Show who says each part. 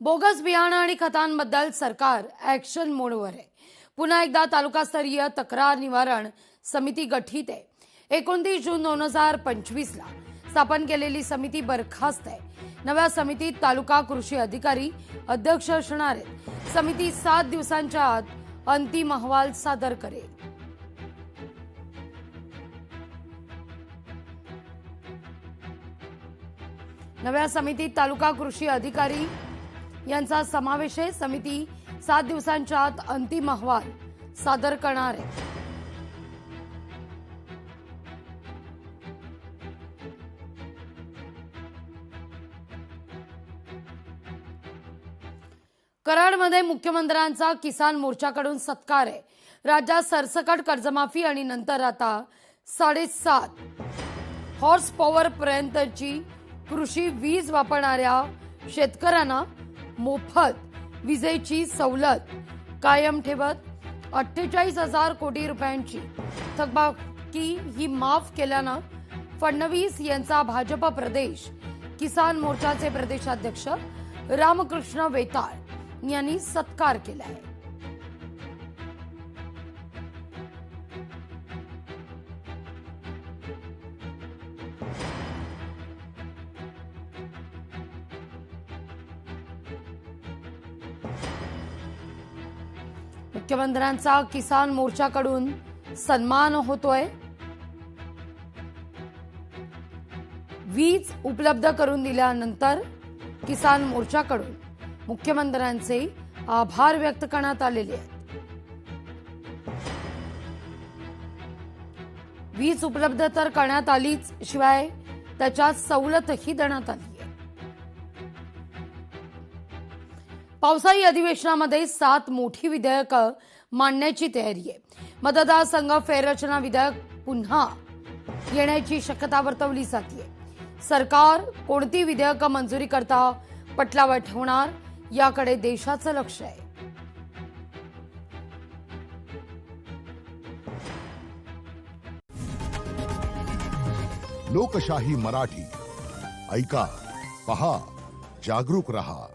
Speaker 1: Bogus बियाणं आणि खतांबद्दल सरकार ऍक्शन मोडवर आहे। पुन्हा एकदा तालुकास्तरीय तक्रार निवारण समिती गठीत आहे। 29 जून 2025 ला स्थापन केलेली समिती बरखास्त आहे। नव्या समितीत तालुका कृषी अधिकारी अध्यक्ष असणार आहेत। समिती 7 दिवसांच्या आत अंतिम अहवाल सादर करेल। नव्या समितीत तालुका कृषी अधिकारी यांचा समावेश आहे। समिती 7 दिवसांच्या आत अंतिम अहवाल सादर करणार आहे। कराडमध्ये मुख्यमंत्र्यांचा किसान मोर्चाकडून सत्कार आहे। राज्यात सरसकट कर्जमाफी आणि नंतर आता 7.5 हॉर्स पॉवर पर्यंतची कृषी वीज वापरणाऱ्या शेतकऱ्यांना मोफत विजेची सवलत कायम ठेवत 48,000 कोटी रुपयांची थकबाकी ही माफ केल्यानं फडणवीस यांचा भाजप प्रदेश किसान मोर्चाचे प्रदेशाध्यक्ष रामकृष्ण वेताळ यांनी सत्कार केला आहे। मुख्यमंत्र्यांचा किसान मोर्चाकडून सन्मान होतोय। वीज उपलब्ध करून दिल्यानंतर किसान मोर्चाकडून मुख्यमंत्र्यांचे आभार व्यक्त करण्यात आलेले आहेत। वीज उपलब्ध तर करण्यात आलीच, शिवाय त्याच्यात सवलतही देण्यात आली आहे। पावसाळी अधिवेशनामध्ये 7 मोठी विधेयकं मांडण्याची तयारी आहे। मतदारसंघ फेररचना विधेयक पुन्हा येण्याची शक्यता वर्तवली जाते। सरकार कोणती विधेयकं मंजुरी करता पटलावर ठेवणार याकडे देशाचं लक्ष आहे।
Speaker 2: लोकशाही मराठी ऐका, पहा, जागरूक रहा।